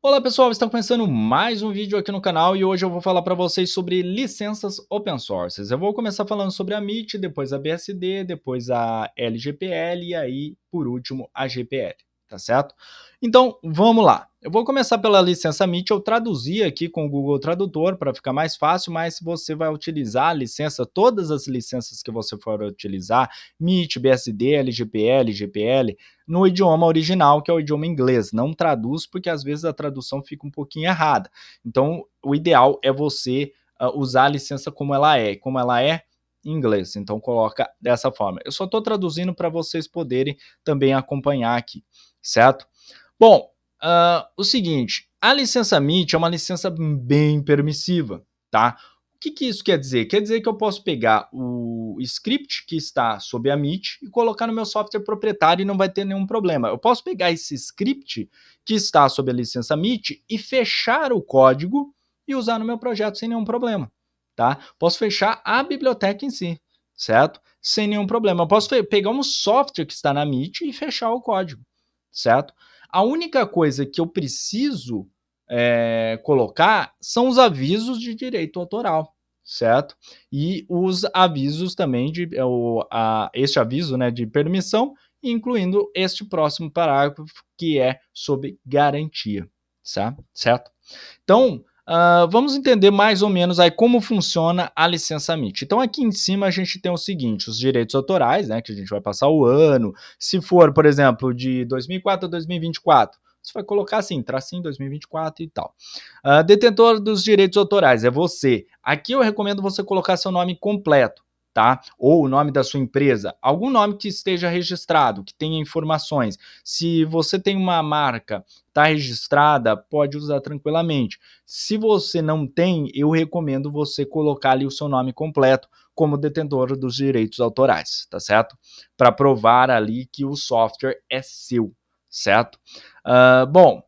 Olá pessoal, está começando mais um vídeo aqui no canal e hoje eu vou falar para vocês sobre licenças open source. Eu vou começar falando sobre a MIT, depois a BSD, depois a LGPL e aí, por último, a GPL, tá certo? Então, vamos lá. Eu vou começar pela licença MIT, eu traduzi aqui com o Google Tradutor para ficar mais fácil, mas se você vai utilizar a licença, todas as licenças que você for utilizar, MIT, BSD, LGPL, GPL, no idioma original, que é o idioma inglês. Não traduz, porque às vezes a tradução fica um pouquinho errada. Então, o ideal é você usar a licença como ela é. Como ela é, em inglês. Então, coloca dessa forma. Eu só estou traduzindo para vocês poderem também acompanhar aqui, certo? Bom, o seguinte, a licença MIT é uma licença bem permissiva, tá? O que isso quer dizer? Quer dizer que eu posso pegar o script que está sob a MIT e colocar no meu software proprietário e não vai ter nenhum problema. Eu posso pegar esse script que está sob a licença MIT e fechar o código e usar no meu projeto sem nenhum problema, tá? Posso fechar a biblioteca em si, certo? Sem nenhum problema. Eu posso pegar um software que está na MIT e fechar o código, certo? A única coisa que eu preciso colocar são os avisos de direito autoral, certo? E os avisos também de este aviso, né, de permissão, incluindo este próximo parágrafo que é sobre garantia, certo? Então, vamos entender mais ou menos aí como funciona a licença MIT. Então, aqui em cima a gente tem o seguinte, os direitos autorais, né, que a gente vai passar o ano, se for, por exemplo, de 2004 a 2024, você vai colocar assim, tracinho 2024 e tal. Detentor dos direitos autorais é você. Aqui eu recomendo você colocar seu nome completo, tá? Ou o nome da sua empresa, algum nome que esteja registrado, que tenha informações. Se você tem uma marca, está registrada, pode usar tranquilamente. Se você não tem, eu recomendo você colocar ali o seu nome completo como detentor dos direitos autorais, tá certo? Para provar ali que o software é seu, certo? Bom,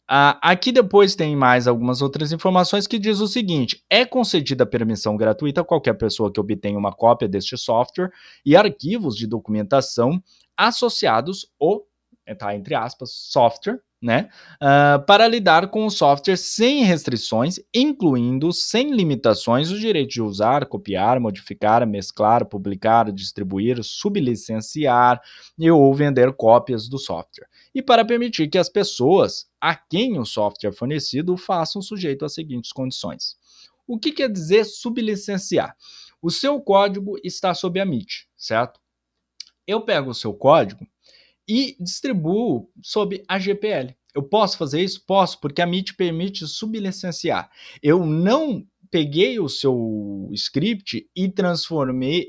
aqui depois tem mais algumas outras informações que diz o seguinte: é concedida permissão gratuita a qualquer pessoa que obtenha uma cópia deste software e arquivos de documentação associados ou, tá, entre aspas, software, né, para lidar com o software sem restrições, incluindo sem limitações o direito de usar, copiar, modificar, mesclar, publicar, distribuir, sublicenciar e ou vender cópias do software. E para permitir que as pessoas a quem o software é fornecido o façam sujeito às seguintes condições. O que quer dizer sublicenciar? O seu código está sob a MIT, certo? Eu pego o seu código e distribuo sob a GPL. Eu posso fazer isso? Posso, porque a MIT permite sublicenciar. Eu não peguei o seu script e transformei,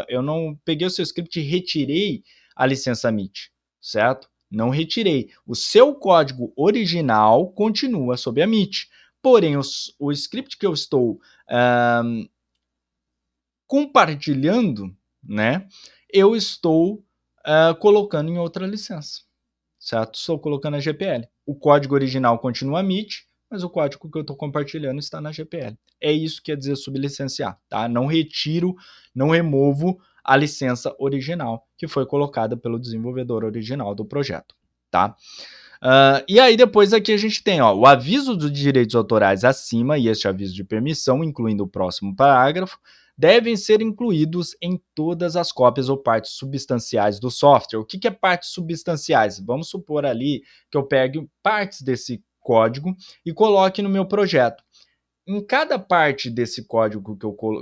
eu não peguei o seu script e retirei a licença MIT, certo? Não retirei. O seu código original continua sob a MIT. Porém, o script que eu estou compartilhando, né, eu estou colocando em outra licença, certo? Estou colocando a GPL. O código original continua MIT, mas o código que eu estou compartilhando está na GPL. É isso que quer dizer sublicenciar, tá? Não retiro, não removo a licença original que foi colocada pelo desenvolvedor original do projeto, tá? E aí depois aqui a gente tem o aviso dos direitos autorais acima e este aviso de permissão, incluindo o próximo parágrafo, devem ser incluídos em todas as cópias ou partes substanciais do software. O que é partes substanciais? Vamos supor ali que eu pegue partes desse código e coloque no meu projeto. Em cada parte desse código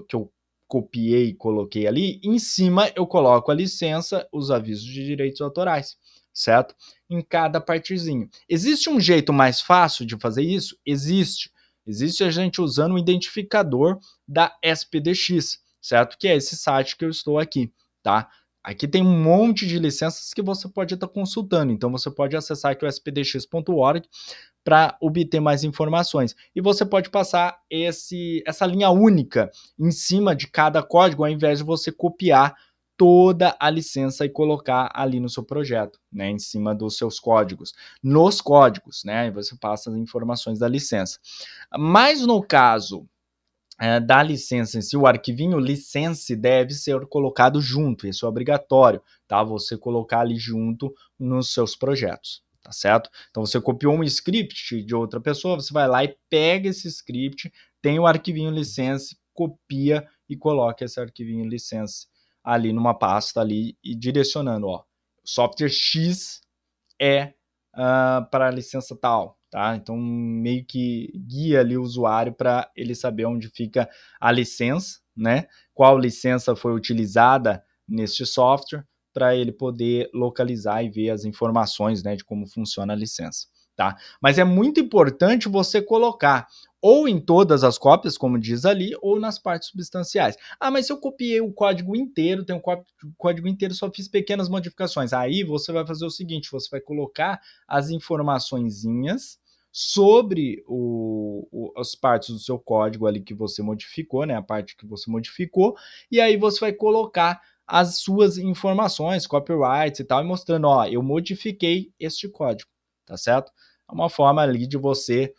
que eu copiei e coloquei ali, em cima eu coloco a licença, os avisos de direitos autorais, certo? Em cada partezinho. Existe um jeito mais fácil de fazer isso? Existe. Existe a gente usando o identificador da SPDX, certo? Que é esse site que eu estou aqui, tá? Aqui tem um monte de licenças que você pode estar consultando, então você pode acessar aqui o spdx.org para obter mais informações. E você pode passar essa linha única em cima de cada código, ao invés de você copiar toda a licença e colocar ali no seu projeto, né, em cima dos seus códigos. Nos códigos, né, e você passa as informações da licença. Mas no caso da licença em si, o arquivinho license deve ser colocado junto, isso é obrigatório, tá? Você colocar ali junto nos seus projetos, tá certo? Então você copiou um script de outra pessoa, você vai lá e pega esse script, tem o arquivinho license, copia e coloca esse arquivinho license ali numa pasta ali e direcionando, ó, software X é para a licença tal, tá? Então meio que guia ali o usuário para ele saber onde fica a licença, né? Qual licença foi utilizada neste software para ele poder localizar e ver as informações, né, de como funciona a licença, tá? Mas é muito importante você colocar ou em todas as cópias, como diz ali, ou nas partes substanciais. Ah, mas se eu copiei o código inteiro, tem um código inteiro, só fiz pequenas modificações. Aí você vai fazer o seguinte, você vai colocar as informaçõezinhas sobre as partes do seu código ali que você modificou, né, a parte que você modificou, e aí você vai colocar as suas informações, copyrights e tal, e mostrando, ó, eu modifiquei este código, tá certo? É uma forma ali de você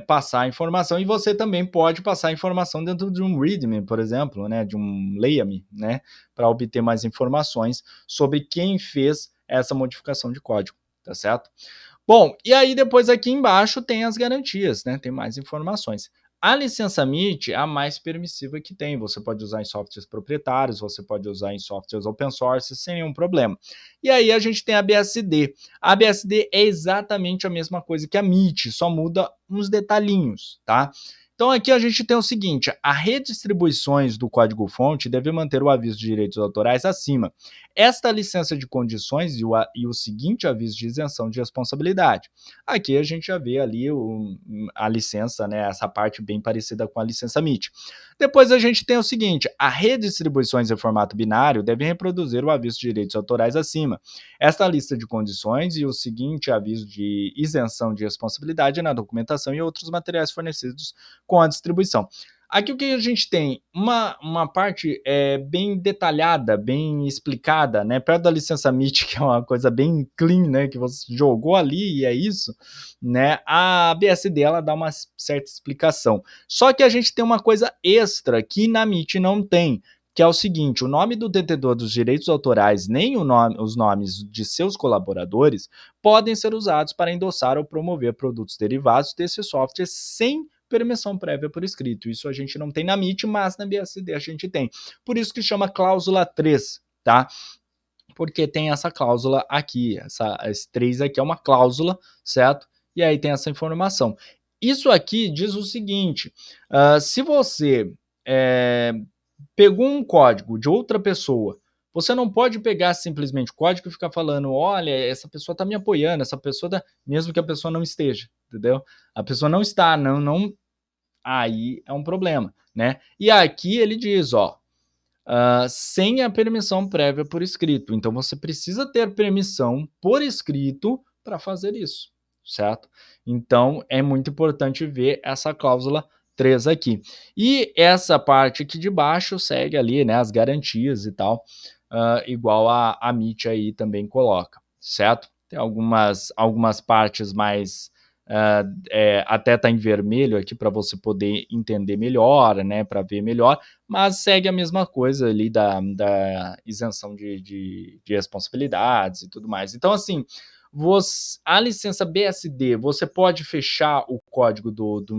passar a informação, e você também pode passar a informação dentro de um README, por exemplo, né, de um LAME, né, para obter mais informações sobre quem fez essa modificação de código, tá certo? Bom, e aí depois aqui embaixo tem as garantias, né? Tem mais informações. A licença MIT é a mais permissiva que tem. Você pode usar em softwares proprietários, você pode usar em softwares open source sem nenhum problema. E aí a gente tem a BSD. A BSD é exatamente a mesma coisa que a MIT, só muda uns detalhinhos, tá? Então aqui a gente tem o seguinte, a redistribuições do código-fonte deve manter o aviso de direitos autorais acima. Esta licença de condições e o seguinte aviso de isenção de responsabilidade. Aqui a gente já vê ali a licença, né, essa parte bem parecida com a licença MIT. Depois a gente tem o seguinte, a redistribuições em formato binário devem reproduzir o aviso de direitos autorais acima. Esta lista de condições e o seguinte aviso de isenção de responsabilidade na documentação e outros materiais fornecidos com a distribuição. Aqui o que a gente tem? Uma parte bem detalhada, bem explicada, né? Perto da licença MIT, que é uma coisa bem clean, né? Que você jogou ali e é isso, né? A BSD ela dá uma certa explicação. Só que a gente tem uma coisa extra que na MIT não tem, que é o seguinte, o nome do detentor dos direitos autorais, nem os nomes de seus colaboradores, podem ser usados para endossar ou promover produtos derivados desse software sem permissão prévia por escrito. Isso a gente não tem na MIT, mas na BSD a gente tem. Por isso que chama cláusula 3, tá? Porque tem essa cláusula aqui, esse 3 aqui é uma cláusula, certo? E aí tem essa informação. Isso aqui diz o seguinte, se você pegou um código de outra pessoa, você não pode pegar simplesmente o código e ficar falando, olha, essa pessoa está me apoiando, essa pessoa tá... mesmo que a pessoa não esteja, entendeu? A pessoa não está, não, aí é um problema, né? E aqui ele diz, ó, sem a permissão prévia por escrito. Então você precisa ter permissão por escrito para fazer isso, certo? Então é muito importante ver essa cláusula 3 aqui. E essa parte aqui de baixo segue ali, né, as garantias e tal, igual a MIT aí também coloca, certo? Tem algumas partes mais até tá em vermelho aqui para você poder entender melhor, né, para ver melhor, mas segue a mesma coisa ali da isenção de responsabilidades e tudo mais. Então, assim, a licença BSD, você pode fechar o código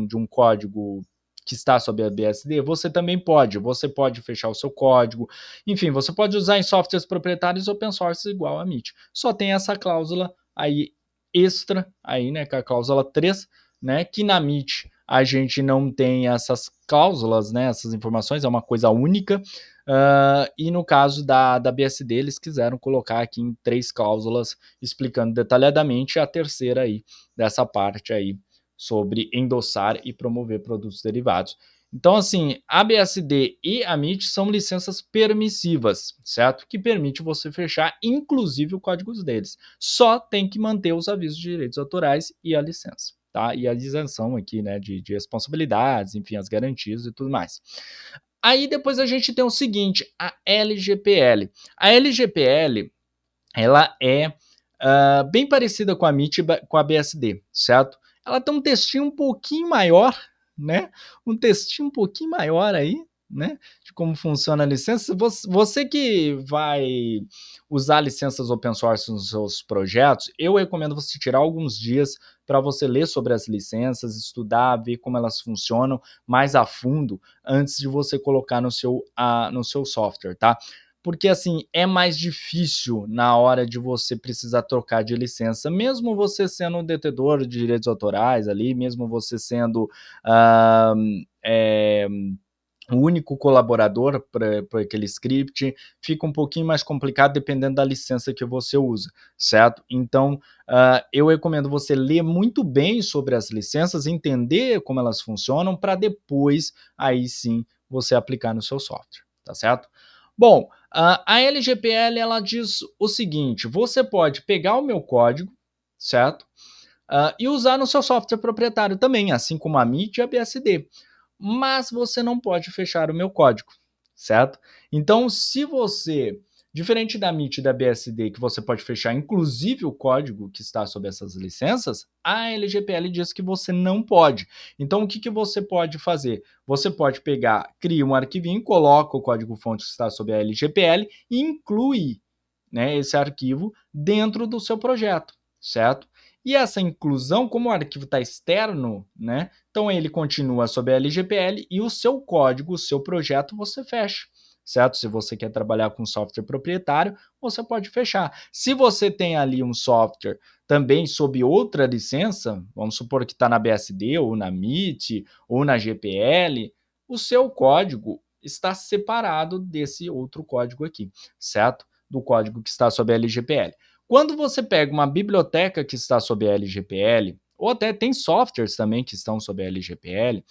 de um código que está sob a BSD, você também pode. Você pode fechar o seu código, enfim, você pode usar em softwares proprietários open source igual a MIT. Só tem essa cláusula aí extra, aí, né, que é a cláusula 3, né, que na MIT a gente não tem essas cláusulas, né, essas informações, é uma coisa única, e no caso da BSD eles quiseram colocar aqui em 3 cláusulas, explicando detalhadamente a terceira aí, dessa parte aí, sobre endossar e promover produtos derivados. Então, assim, a BSD e a MIT são licenças permissivas, certo? Que permite você fechar, inclusive, o código deles. Só tem que manter os avisos de direitos autorais e a licença, tá? E a isenção aqui, né, de responsabilidades, enfim, as garantias e tudo mais. Aí depois a gente tem o seguinte, a LGPL. A LGPL, ela é bem parecida com a MIT e com a BSD, certo? Ela tem um textinho um pouquinho maior, né? Um textinho um pouquinho maior aí, né, de como funciona a licença. Você que vai usar licenças open source nos seus projetos, eu recomendo você tirar alguns dias para você ler sobre as licenças, estudar, ver como elas funcionam mais a fundo antes de você colocar no seu software, tá? Porque assim é mais difícil na hora de você precisar trocar de licença, mesmo você sendo um detentor de direitos autorais ali, mesmo você sendo uh, é, o único colaborador para aquele script, fica um pouquinho mais complicado dependendo da licença que você usa, certo? Então, eu recomendo você ler muito bem sobre as licenças, entender como elas funcionam, para depois, aí sim, você aplicar no seu software, tá certo? Bom, a LGPL, ela diz o seguinte, você pode pegar o meu código, certo? E usar no seu software proprietário também, assim como a MIT e a BSD, mas você não pode fechar o meu código, certo? Então, se você, diferente da MIT e da BSD, que você pode fechar inclusive o código que está sob essas licenças, a LGPL diz que você não pode. Então, o que, que você pode fazer? Você pode pegar, cria um arquivinho, coloca o código-fonte que está sob a LGPL e inclui, né, esse arquivo dentro do seu projeto, certo? E essa inclusão, como o arquivo está externo, né, então ele continua sob a LGPL e o seu código, o seu projeto, você fecha, certo? Se você quer trabalhar com software proprietário, você pode fechar. Se você tem ali um software também sob outra licença, vamos supor que está na BSD, ou na MIT, ou na GPL, o seu código está separado desse outro código aqui, certo? Do código que está sob a LGPL. Quando você pega uma biblioteca que está sob a LGPL, ou até tem softwares também que estão sob a LGPL,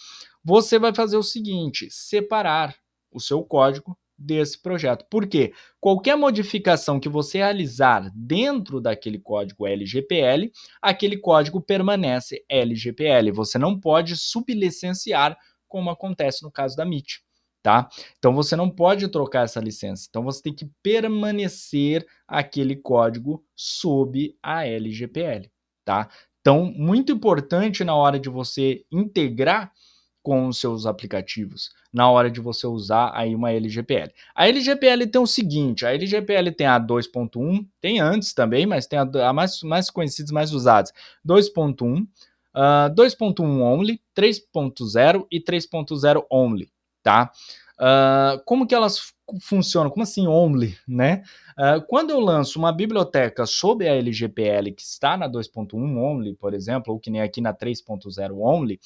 você vai fazer o seguinte: separar o seu código desse projeto. Por quê? Qualquer modificação que você realizar dentro daquele código LGPL, aquele código permanece LGPL. Você não pode sublicenciar, como acontece no caso da MIT. Tá? Então você não pode trocar essa licença. Então você tem que permanecer aquele código sob a LGPL, tá? Então, muito importante na hora de você integrar com os seus aplicativos, na hora de você usar aí uma LGPL. A LGPL tem o seguinte, a LGPL tem a 2.1, tem antes também, mas tem a mais conhecidas, mais usadas, 2.1, 2.1 only, 3.0 e 3.0 only, tá? Como que elas funcionam? Como assim only, né? Quando eu lanço uma biblioteca sob a LGPL que está na 2.1 only, por exemplo, ou que nem aqui na 3.0 only,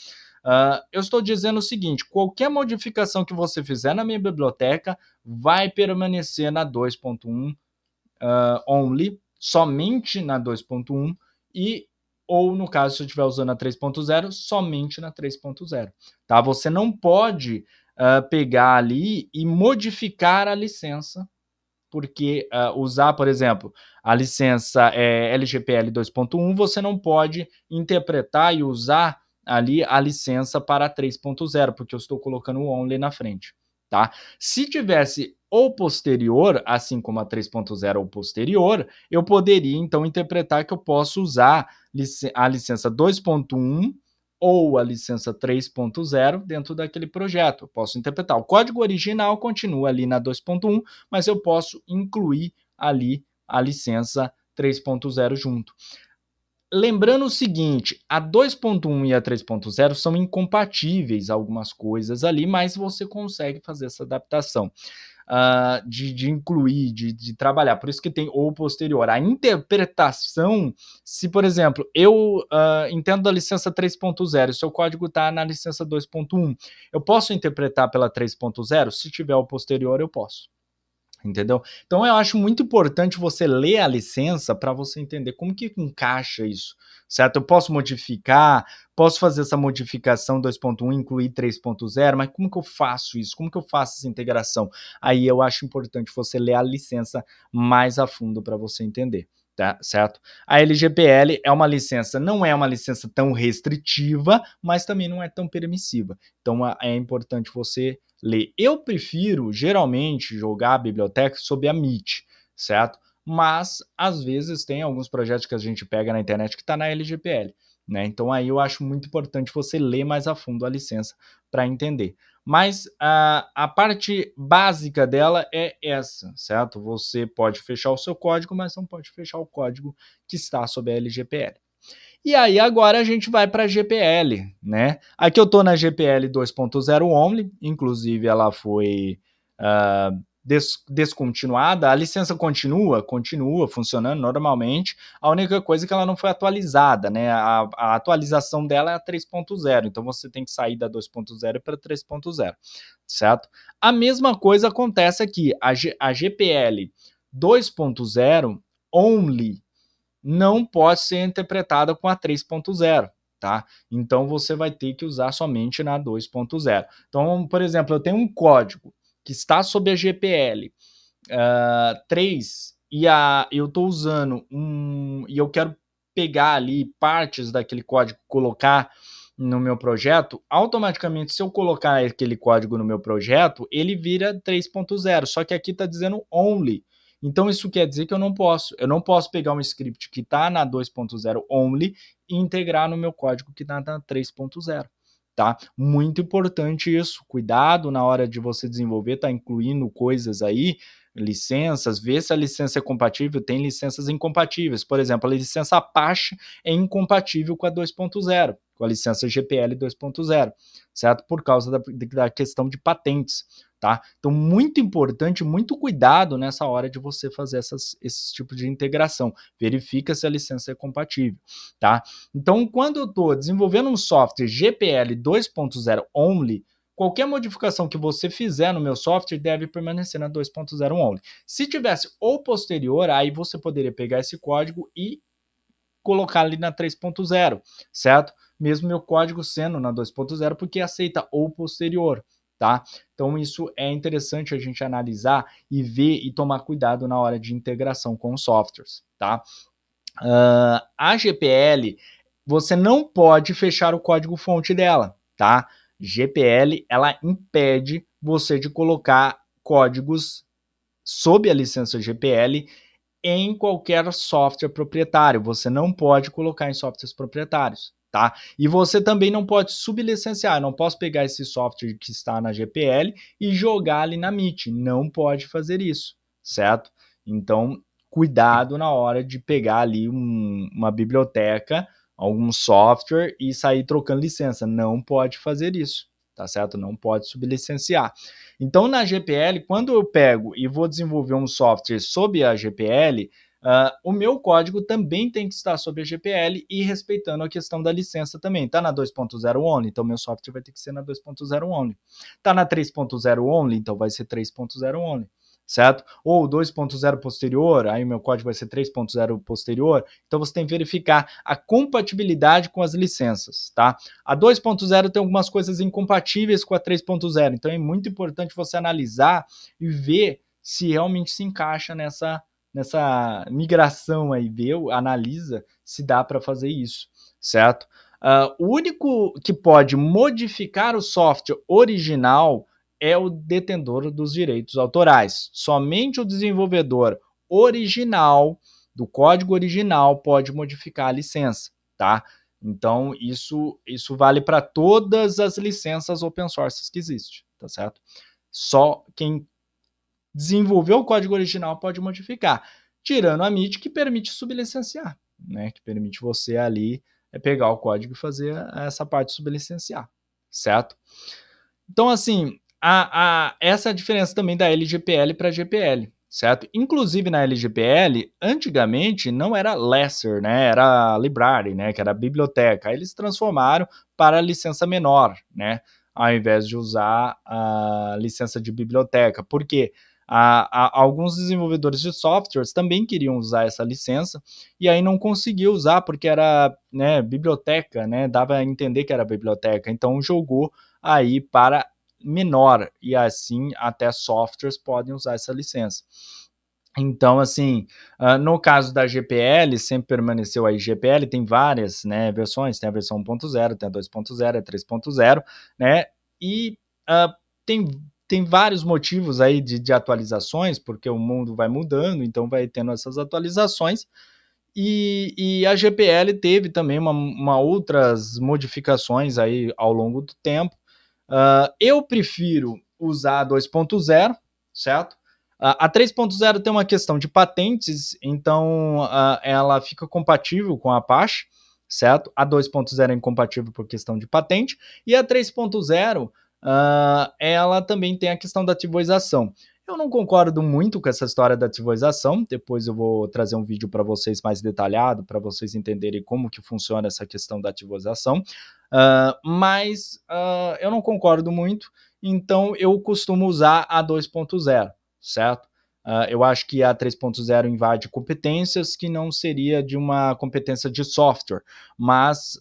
eu estou dizendo o seguinte: qualquer modificação que você fizer na minha biblioteca vai permanecer na 2.1 only, somente na 2.1 e ou no caso se eu estiver usando a 3.0, somente na 3.0, tá? Você não pode pegar ali e modificar a licença, porque usar, por exemplo, a licença LGPL 2.1, você não pode interpretar e usar ali a licença para 3.0, porque eu estou colocando o only na frente, tá? Se tivesse ou posterior, assim como a 3.0 ou posterior, eu poderia então interpretar que eu posso usar a licença 2.1 ou a licença 3.0 dentro daquele projeto. Eu posso interpretar. O código original continua ali na 2.1, mas eu posso incluir ali a licença 3.0 junto. Lembrando o seguinte, a 2.1 e a 3.0 são incompatíveis algumas coisas ali, mas você consegue fazer essa adaptação. De incluir, de trabalhar. Por isso que tem ou posterior. A interpretação, se, por exemplo, eu entendo da licença 3.0, o seu código está na licença 2.1, eu posso interpretar pela 3.0? Se tiver o posterior, eu posso. Entendeu? Então eu acho muito importante você ler a licença para você entender como que encaixa isso, certo? Eu posso modificar, posso fazer essa modificação 2.1, incluir 3.0, mas como que eu faço isso? Como que eu faço essa integração? Aí eu acho importante você ler a licença mais a fundo para você entender. Tá, certo? A LGPL é uma licença, não é uma licença tão restritiva, mas também não é tão permissiva. Então é importante você ler. Eu prefiro, geralmente, jogar a biblioteca sob a MIT, certo? mas às vezes tem alguns projetos que a gente pega na internet que está na LGPL, né? Então aí eu acho muito importante você ler mais a fundo a licença para entender. Mas a parte básica dela é essa, certo? Você pode fechar o seu código, mas não pode fechar o código que está sob a LGPL. E aí agora a gente vai para a GPL, né? Aqui eu estou na GPL 2.0 Only, inclusive ela foi descontinuada. A licença continua funcionando normalmente. A única coisa é que ela não foi atualizada, né? A atualização dela é a 3.0, então você tem que sair da 2.0 para 3.0, certo? A mesma coisa acontece aqui. A GPL 2.0 Only não pode ser interpretada com a 3.0, tá? Então você vai ter que usar somente na 2.0. Então, por exemplo, eu tenho um código que está sob a GPL 3 e eu estou usando e eu quero pegar ali partes daquele código, colocar no meu projeto, automaticamente, se eu colocar aquele código no meu projeto, ele vira 3.0, só que aqui está dizendo only. Então, isso quer dizer que eu não posso pegar um script que está na 2.0 only e integrar no meu código que está na 3.0. Tá? Muito importante isso, cuidado na hora de você desenvolver, tá incluindo coisas aí, licenças, ver se a licença é compatível, tem licenças incompatíveis, por exemplo, a licença Apache é incompatível com a 2.0, com a licença GPL 2.0, certo? Por causa da questão de patentes, tá? Então, muito importante, muito cuidado nessa hora de você fazer esses tipos de integração, verifica se a licença é compatível, tá? Então, quando eu estou desenvolvendo um software GPL 2.0 only, qualquer modificação que você fizer no meu software deve permanecer na 2.0 only. Se tivesse ou posterior, aí você poderia pegar esse código e colocar ali na 3.0, certo? Mesmo meu código sendo na 2.0, porque aceita ou posterior, tá? Então isso é interessante a gente analisar e ver e tomar cuidado na hora de integração com os softwares, tá? A GPL, você não pode fechar o código-fonte dela, tá? GPL, ela impede você de colocar códigos sob a licença GPL em qualquer software proprietário. Você não pode colocar em softwares proprietários, tá? E você também não pode sublicenciar. Eu não posso pegar esse software que está na GPL e jogar ali na MIT. Não pode fazer isso, certo? Então, cuidado na hora de pegar ali uma biblioteca, algum software e sair trocando licença. Não pode fazer isso, tá certo? Não pode sublicenciar. Então, na GPL, quando eu pego e vou desenvolver um software sob a GPL, o meu código também tem que estar sob a GPL e respeitando a questão da licença também. Está na 2.0 only, então meu software vai ter que ser na 2.0 only. Está na 3.0 only, então vai ser 3.0 only, certo? Ou 2.0 posterior, aí o meu código vai ser 3.0 posterior. Então você tem que verificar a compatibilidade com as licenças, tá? A 2.0 tem algumas coisas incompatíveis com a 3.0, então é muito importante você analisar e ver se realmente se encaixa nessa migração aí, analisa se dá para fazer isso, certo? O único que pode modificar o software original é o detentor dos direitos autorais. Somente o desenvolvedor original, do código original, pode modificar a licença, tá? Então, isso vale para todas as licenças open source que existem, tá certo? Só quem desenvolveu o código original pode modificar, tirando a MIT, que permite sublicenciar, né? Que permite você ali pegar o código e fazer essa parte de sublicenciar, certo? Então, assim, essa é a diferença também da LGPL para a GPL, certo? Inclusive na LGPL, antigamente não era lesser, né? Era library, né? Que era biblioteca. Aí eles transformaram para a licença menor, né? Ao invés de usar a licença de biblioteca. Por quê? Alguns desenvolvedores de softwares também queriam usar essa licença e aí não conseguiu usar porque era, né, biblioteca, né? Dava a entender que era biblioteca. Então jogou aí para menor e assim até softwares podem usar essa licença. Então, assim, no caso da GPL, sempre permaneceu aí GPL, tem várias, né, versões, tem a versão 1.0, tem a 2.0, a 3.0, né, e tem tem vários motivos aí de atualizações, porque o mundo vai mudando, então vai tendo essas atualizações. E a GPL teve também uma outras modificações aí ao longo do tempo. Eu prefiro usar a 2.0, certo? A 3.0 tem uma questão de patentes, então ela fica compatível com a Apache, certo? A 2.0 é incompatível por questão de patente, e a 3.0 ela também tem a questão da ativoização. Eu não concordo muito com essa história da ativoização, depois eu vou trazer um vídeo para vocês mais detalhado, para vocês entenderem como que funciona essa questão da ativoização, mas eu não concordo muito, então eu costumo usar a 2.0, certo? Eu acho que a 3.0 invade competências que não seria de uma competência de software, mas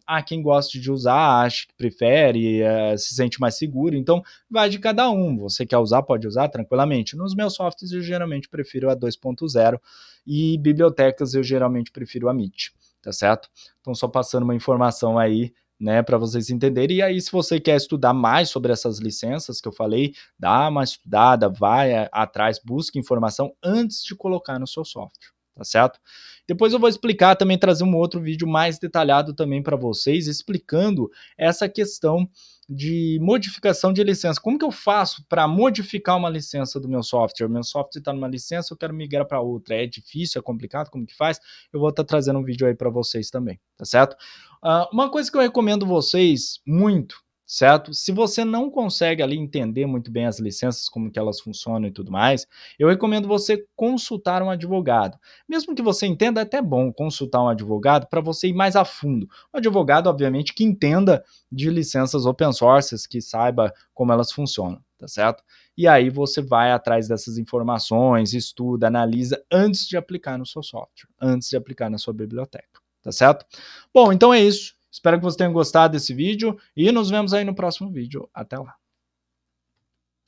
há quem goste de usar, acha que prefere, se sente mais seguro, então vai de cada um. Você quer usar, pode usar tranquilamente. Nos meus softwares eu geralmente prefiro a 2.0 e bibliotecas eu geralmente prefiro a MIT, tá certo? Então só passando uma informação aí, né, para vocês entenderem. E aí, se você quer estudar mais sobre essas licenças que eu falei, dá uma estudada, vai atrás, busque informação antes de colocar no seu software, tá certo? Depois eu vou explicar também, trazer um outro vídeo mais detalhado também para vocês, explicando essa questão de modificação de licença. Como que eu faço para modificar uma licença do meu software? Meu software está numa licença, eu quero migrar para outra. É difícil, é complicado, como que faz? Eu vou estar trazendo um vídeo aí para vocês também, tá certo? Uma coisa que eu recomendo vocês muito, certo? Se você não consegue ali entender muito bem as licenças, como que elas funcionam e tudo mais, eu recomendo você consultar um advogado. Mesmo que você entenda, é até bom consultar um advogado para você ir mais a fundo. Um advogado, obviamente, que entenda de licenças open source, que saiba como elas funcionam, tá certo? E aí você vai atrás dessas informações, estuda, analisa antes de aplicar no seu software, antes de aplicar na sua biblioteca, tá certo? Bom, então é isso. Espero que vocês tenham gostado desse vídeo e nos vemos aí no próximo vídeo. Até lá.